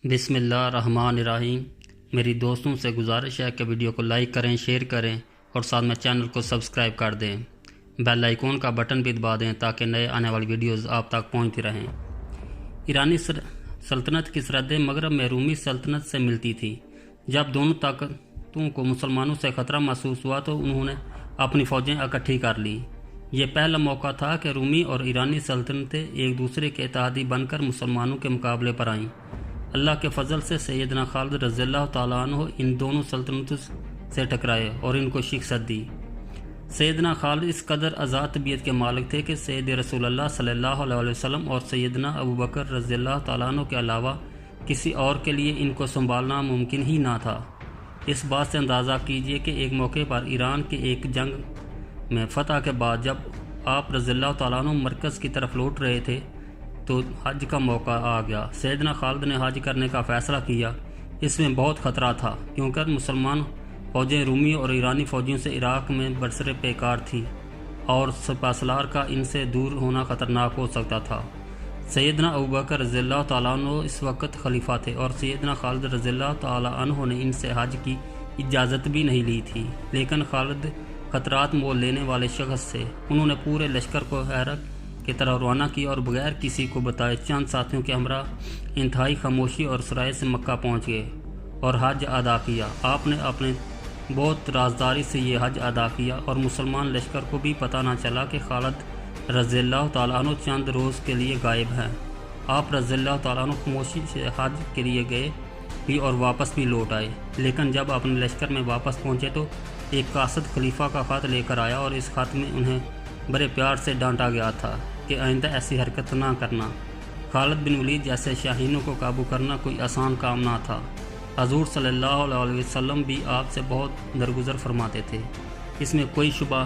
بسم اللہ الرحمن الرحیم۔ میری دوستوں سے گزارش ہے کہ ویڈیو کو لائک کریں، شیئر کریں اور ساتھ میں چینل کو سبسکرائب کر دیں۔ بیل آئیکن کا بٹن بھی دبا دیں تاکہ نئے آنے والی ویڈیوز آپ تک پہنچتی رہیں۔ ایرانی سلطنت کی سرحدیں مغرب میں رومی سلطنت سے ملتی تھی۔ جب دونوں طاقتوں کو مسلمانوں سے خطرہ محسوس ہوا تو انہوں نے اپنی فوجیں اکٹھی کر لیں۔ یہ پہلا موقع تھا کہ رومی اور ایرانی سلطنتیں ایک دوسرے کے اتحادی بن کر مسلمانوں کے مقابلے پر آئیں۔ اللہ کے فضل سے سیدنا خالد رضی اللہ تعالیٰ عنہ ان دونوں سلطنتوں سے ٹکرائے اور ان کو شکست دی۔ سیدنا خالد اس قدر آزاد طبیعت کے مالک تھے کہ سید رسول اللہ صلی اللہ علیہ وسلم اور سیدنا ابو بکر رضی اللہ تعالیٰ عنہ کے علاوہ کسی اور کے لیے ان کو سنبھالنا ممکن ہی نہ تھا۔ اس بات سے اندازہ کیجئے کہ ایک موقع پر ایران کے ایک جنگ میں فتح کے بعد جب آپ رضی اللہ تعالیٰ عنہ مرکز کی طرف لوٹ رہے تھے تو حج کا موقع آ گیا۔ سیدنا خالد نے حج کرنے کا فیصلہ کیا۔ اس میں بہت خطرہ تھا کیونکہ مسلمان فوجیں رومی اور ایرانی فوجیوں سے عراق میں برسر پیکار تھی اور سپہ سالار کا ان سے دور ہونا خطرناک ہو سکتا تھا۔ سیدنا ابو بکر رضی اللہ تعالیٰ عنہ اس وقت خلیفہ تھے اور سیدنا خالد رضی اللہ تعالیٰ عنہ نے ان سے حج کی اجازت بھی نہیں لی تھی، لیکن خالد خطرات مول لینے والے شخص تھے۔ انہوں نے پورے لشکر کو عراق کی طرح روانہ کیا اور بغیر کسی کو بتائے چند ساتھیوں کے ہمراہ انتہائی خاموشی اور سرائے سے مکہ پہنچ گئے اور حج ادا کیا۔ آپ نے اپنے بہت رازداری سے یہ حج ادا کیا اور مسلمان لشکر کو بھی پتہ نہ چلا کہ خالد رضی اللہ تعالیٰ عنہ چند روز کے لیے غائب ہیں۔ آپ رضی اللہ تعالیٰ عنہ خاموشی سے حج کے لیے گئے بھی اور واپس بھی لوٹ آئے، لیکن جب اپنے لشکر میں واپس پہنچے تو ایک قاصد خلیفہ کا خط لے کر آیا اور اس خط میں انہیں بڑے پیار سے ڈانٹا گیا تھا کہ آئندہ ایسی حرکت نہ کرنا۔ خالد بن ولید جیسے شاہینوں کو قابو کرنا کوئی آسان کام نہ تھا۔ حضور صلی اللہ علیہ وسلم بھی آپ سے بہت درگزر فرماتے تھے۔ اس میں کوئی شبہ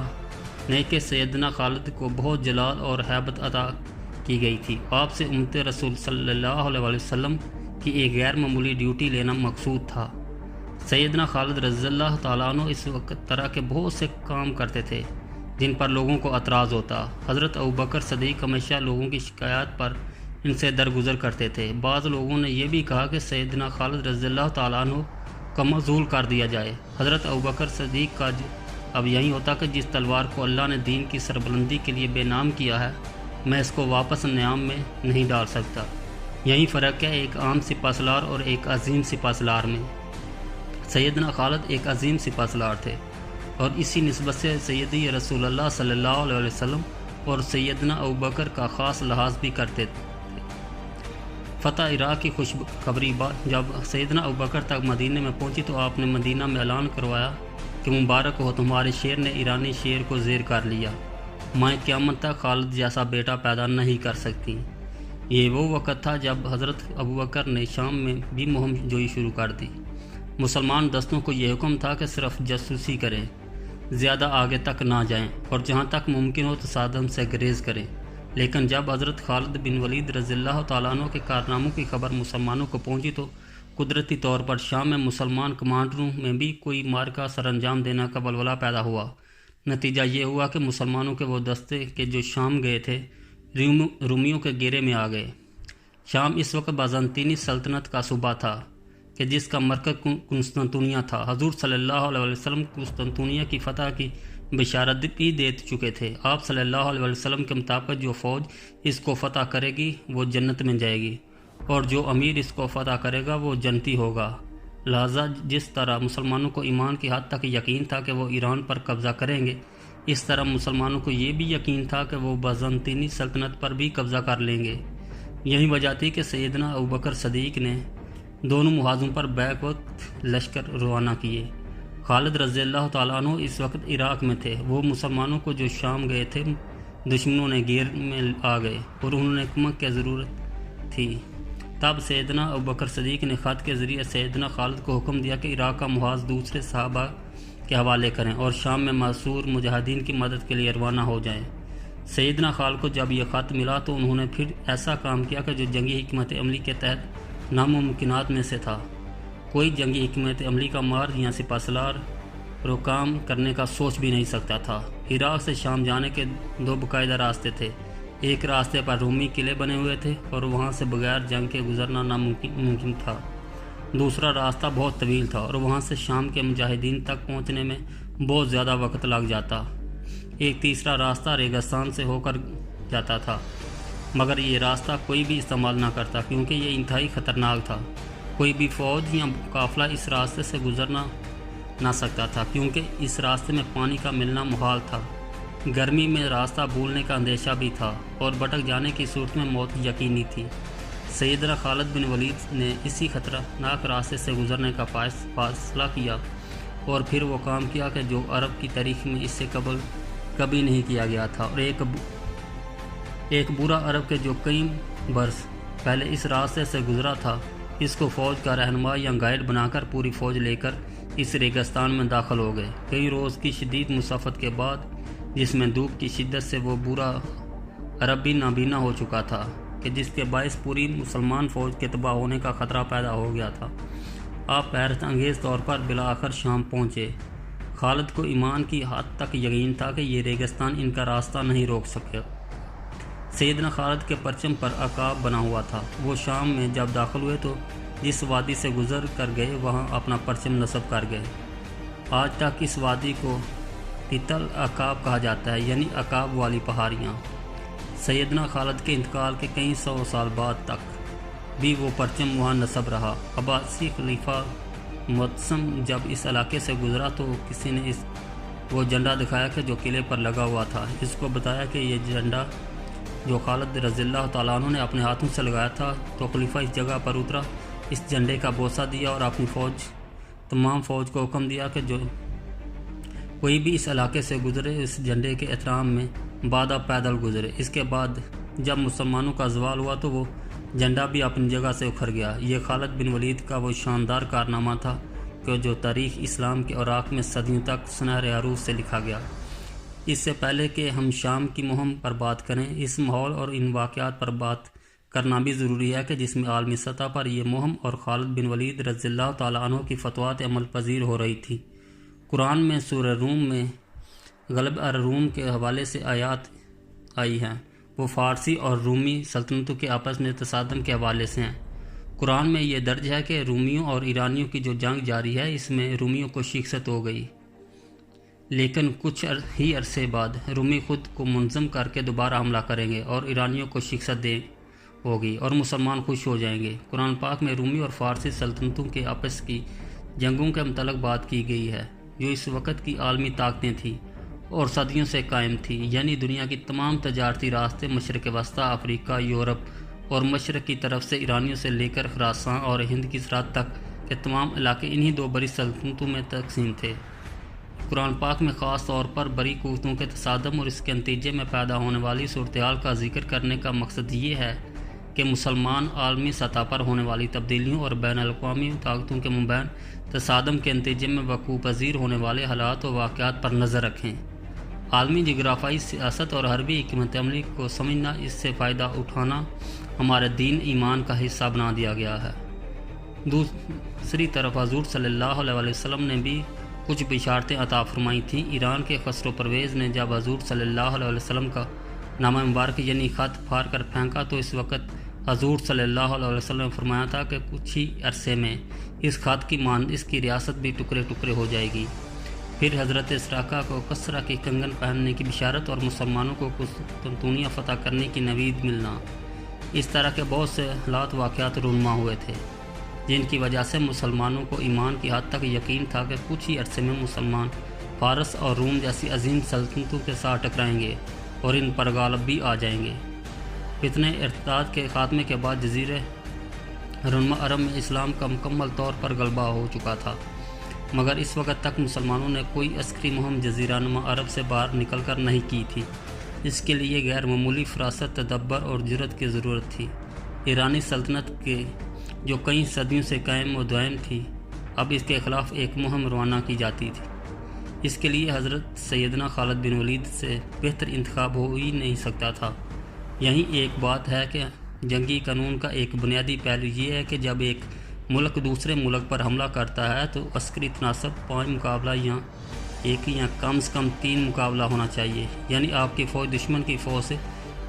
نہیں کہ سیدنا خالد کو بہت جلال اور ہیبت عطا کی گئی تھی۔ آپ سے امت رسول صلی اللہ علیہ وسلم کی ایک غیر معمولی ڈیوٹی لینا مقصود تھا۔ سیدنا خالد رضی اللہ تعالیٰ عنہ اس وقت طرح کے بہت سے کام کرتے تھے جن پر لوگوں کو اعتراض ہوتا۔ حضرت ابو بکر صدیق ہمیشہ لوگوں کی شکایات پر ان سے درگزر کرتے تھے۔ بعض لوگوں نے یہ بھی کہا کہ سیدنا خالد رضی اللہ تعالیٰ عنہ کا معزول کر دیا جائے۔ حضرت ابو بکر صدیق کا اب یہی ہوتا کہ جس تلوار کو اللہ نے دین کی سربلندی کے لیے بے نام کیا ہے، میں اس کو واپس نیام میں نہیں ڈال سکتا۔ یہی فرق ہے ایک عام سپہ سالار اور ایک عظیم سپہ سالار میں۔ سیدنا خالد ایک عظیم سپہ سالار تھے اور اسی نسبت سے سیدی رسول اللہ صلی اللہ علیہ وسلم اور سیدنا ابو بکر کا خاص لحاظ بھی کرتے تھے۔ فتح عراق کی خوشخبری جب سیدنا ابو بکر تک مدینہ میں پہنچی تو آپ نے مدینہ میں اعلان کروایا کہ مبارک ہو، تمہارے شیر نے ایرانی شیر کو زیر کر لیا، مائیں قیامت تک خالد جیسا بیٹا پیدا نہیں کر سکتی۔ یہ وہ وقت تھا جب حضرت ابو بکر نے شام میں بھی مہم جوئی شروع کر دی۔ مسلمان دستوں کو یہ حکم تھا کہ صرف جاسوسی کریں، زیادہ آگے تک نہ جائیں اور جہاں تک ممکن ہو تصادم سے گریز کریں۔ لیکن جب حضرت خالد بن ولید رضی اللہ تعالیٰ عنہ کے کارناموں کی خبر مسلمانوں کو پہنچی تو قدرتی طور پر شام میں مسلمان کمانڈروں میں بھی کوئی معرکہ سر انجام دینے کا ولولہ پیدا ہوا۔ نتیجہ یہ ہوا کہ مسلمانوں کے وہ دستے کے جو شام گئے تھے رومیوں کے گھیرے میں آ گئے۔ شام اس وقت بازنطینی سلطنت کا صوبہ تھا کہ جس کا مرکز قسطنطنیہ تھا۔ حضور صلی اللہ علیہ وسلم قسطنطنیہ کی فتح کی بشارت بھی دے چکے تھے۔ آپ صلی اللہ علیہ وسلم کے مطابق جو فوج اس کو فتح کرے گی وہ جنت میں جائے گی اور جو امیر اس کو فتح کرے گا وہ جنتی ہوگا۔ لہذا جس طرح مسلمانوں کو ایمان کی حد تک یقین تھا کہ وہ ایران پر قبضہ کریں گے، اس طرح مسلمانوں کو یہ بھی یقین تھا کہ وہ بازنطینی سلطنت پر بھی قبضہ کر لیں گے۔ یہی وجہ تھی کہ سیدنا ابو بکر صدیق نے دونوں محاذوں پر بیک وقت لشکر روانہ کیے۔ خالد رضی اللہ تعالیٰ عنہ اس وقت عراق میں تھے۔ وہ مسلمانوں کو جو شام گئے تھے دشمنوں نے گھیر میں آ گئے اور انہوں نے کمک کی ضرورت تھی۔ تب سیدنا ابو بکر صدیق نے خط کے ذریعے سیدنا خالد کو حکم دیا کہ عراق کا محاذ دوسرے صحابہ کے حوالے کریں اور شام میں معذور مجاہدین کی مدد کے لیے روانہ ہو جائیں۔ سیدنا خالد کو جب یہ خط ملا تو انہوں نے پھر ایسا کام کیا کہ جو جنگی حکمت عملی کے تحت ناممکنات میں سے تھا۔ کوئی جنگی حکمت عملی کا مار یا سپہ سالار کام کرنے کا سوچ بھی نہیں سکتا تھا۔ عراق سے شام جانے کے دو باقاعدہ راستے تھے، ایک راستے پر رومی قلعے بنے ہوئے تھے اور وہاں سے بغیر جنگ کے گزرنا ناممکن تھا۔ دوسرا راستہ بہت طویل تھا اور وہاں سے شام کے مجاہدین تک پہنچنے میں بہت زیادہ وقت لگ جاتا۔ ایک تیسرا راستہ ریگستان سے ہو کر جاتا تھا، مگر یہ راستہ کوئی بھی استعمال نہ کرتا کیونکہ یہ انتہائی خطرناک تھا۔ کوئی بھی فوج یا قافلہ اس راستے سے گزرنا نہ سکتا تھا کیونکہ اس راستے میں پانی کا ملنا محال تھا۔ گرمی میں راستہ بھولنے کا اندیشہ بھی تھا اور بھٹک جانے کی صورت میں موت یقینی تھی۔ سیدنا خالد بن ولید نے اسی خطرناک راستے سے گزرنے کا فیصلہ کیا اور پھر وہ کام کیا کہ جو عرب کی تاریخ میں اس سے قبل کبھی نہیں کیا گیا تھا، اور ایک برا عرب کے جو کئی برس پہلے اس راستے سے گزرا تھا، اس کو فوج کا رہنما یا گائیڈ بنا کر پوری فوج لے کر اس ریگستان میں داخل ہو گئے۔ کئی روز کی شدید مسافت کے بعد، جس میں دھوپ کی شدت سے وہ برا عرب بھی نابینا ہو چکا تھا کہ جس کے باعث پوری مسلمان فوج کے تباہ ہونے کا خطرہ پیدا ہو گیا تھا، آپ حیرت انگیز طور پر بالآخر شام پہنچے۔ خالد کو ایمان کی حد تک یقین تھا کہ یہ ریگستان ان کا راستہ نہیں روک سکے۔ سیدنا خالد کے پرچم پر عقاب بنا ہوا تھا۔ وہ شام میں جب داخل ہوئے تو جس وادی سے گزر کر گئے وہاں اپنا پرچم نصب کر گئے۔ آج تک اس وادی کو تل عقاب کہا جاتا ہے، یعنی عقاب والی پہاڑیاں۔ سیدنا خالد کے انتقال کے کئی سو سال بعد تک بھی وہ پرچم وہاں نصب رہا۔ عباسی خلیفہ معتصم جب اس علاقے سے گزرا تو کسی نے وہ جھنڈا دکھایا کہ جو قلعے پر لگا ہوا تھا۔ اس کو بتایا کہ یہ جھنڈا جو خالد رضی اللہ تعالیٰ عنہ نے اپنے ہاتھوں سے لگایا تھا، تو خلیفہ اس جگہ پر اترا، اس جھنڈے کا بوسہ دیا اور اپنی تمام فوج کو حکم دیا کہ جو کوئی بھی اس علاقے سے گزرے اس جھنڈے کے احترام میں بادہ پیدل گزرے۔ اس کے بعد جب مسلمانوں کا زوال ہوا تو وہ جھنڈا بھی اپنی جگہ سے اکھڑ گیا۔ یہ خالد بن ولید کا وہ شاندار کارنامہ تھا کہ جو تاریخ اسلام کے اوراق میں صدیوں تک سنہرے حروف سے لکھا گیا۔ اس سے پہلے کہ ہم شام کی مہم پر بات کریں، اس ماحول اور ان واقعات پر بات کرنا بھی ضروری ہے کہ جس میں عالمی سطح پر یہ مہم اور خالد بن ولید رضی اللہ تعالیٰ عنہ کی فتوحات عمل پذیر ہو رہی تھی۔ قرآن میں سورہ روم میں غلب الروم کے حوالے سے آیات آئی ہیں، وہ فارسی اور رومی سلطنتوں کے آپس میں تصادم کے حوالے سے ہیں۔ قرآن میں یہ درج ہے کہ رومیوں اور ایرانیوں کی جو جنگ جاری ہے، اس میں رومیوں کو شکست ہو گئی، لیکن کچھ ہی عرصے بعد رومی خود کو منظم کر کے دوبارہ حملہ کریں گے اور ایرانیوں کو شکست دے ہوگی اور مسلمان خوش ہو جائیں گے۔ قرآن پاک میں رومی اور فارسی سلطنتوں کے آپس کی جنگوں کے متعلق بات کی گئی ہے، جو اس وقت کی عالمی طاقتیں تھیں اور صدیوں سے قائم تھی، یعنی دنیا کی تمام تجارتی راستے مشرق وسطیٰ، افریقہ، یورپ اور مشرق کی طرف سے ایرانیوں سے لے کر خراساں اور ہند کی سرحد تک کے تمام علاقے انہی دو بڑی سلطنتوں میں تقسیم تھے۔ قرآن پاک میں خاص طور پر بڑی قوتوں کے تصادم اور اس کے نتیجے میں پیدا ہونے والی صورتحال کا ذکر کرنے کا مقصد یہ ہے کہ مسلمان عالمی سطح پر ہونے والی تبدیلیوں اور بین الاقوامی طاقتوں کے مابین تصادم کے نتیجے میں وقوع پذیر ہونے والے حالات و واقعات پر نظر رکھیں۔ عالمی جغرافیائی سیاست اور حربی حکمت عملی کو سمجھنا، اس سے فائدہ اٹھانا ہمارے دین ایمان کا حصہ بنا دیا گیا ہے۔ دوسری طرف حضور صلی اللہ علیہ وسلم نے بھی کچھ بشارتیں عطا فرمائی تھیں۔ ایران کے خسرو پرویز نے جب حضور صلی اللہ علیہ وسلم کا نامہ مبارک یعنی خط پھاڑ کر پھینکا تو اس وقت حضور صلی اللہ علیہ وسلم نے فرمایا تھا کہ کچھ ہی عرصے میں اس خط کی مانند اس کی ریاست بھی ٹکڑے ٹکڑے ہو جائے گی۔ پھر حضرت سراقہ کو کسرا کی کنگن پہننے کی بشارت اور مسلمانوں کو قسطنطنیہ فتح کرنے کی نوید ملنا، اس طرح کے بہت سے حالات واقعات رونما ہوئے تھے، جن کی وجہ سے مسلمانوں کو ایمان کی حد تک یقین تھا کہ کچھ ہی عرصے میں مسلمان فارس اور روم جیسی عظیم سلطنتوں کے ساتھ ٹکرائیں گے اور ان پر غالب بھی آ جائیں گے۔ فتنہ ارتداد کے خاتمے کے بعد جزیرہ نما عرب میں اسلام کا مکمل طور پر غلبہ ہو چکا تھا، مگر اس وقت تک مسلمانوں نے کوئی عسکری مہم جزیرہ نما عرب سے باہر نکل کر نہیں کی تھی۔ اس کے لیے غیر معمولی فراست، تدبر اور جرأت کی ضرورت تھی۔ ایرانی سلطنت کے جو کئی صدیوں سے قائم و دائم تھی، اب اس کے خلاف ایک مہم روانہ کی جاتی تھی۔ اس کے لیے حضرت سیدنا خالد بن ولید سے بہتر انتخاب ہو ہی نہیں سکتا تھا۔ یہی ایک بات ہے کہ جنگی قانون کا ایک بنیادی پہلو یہ ہے کہ جب ایک ملک دوسرے ملک پر حملہ کرتا ہے تو عسکری تناسب 5 مقابلہ یا 1 یا کم سے کم 3 مقابلہ ہونا چاہیے، یعنی آپ کی فوج دشمن کی فوج سے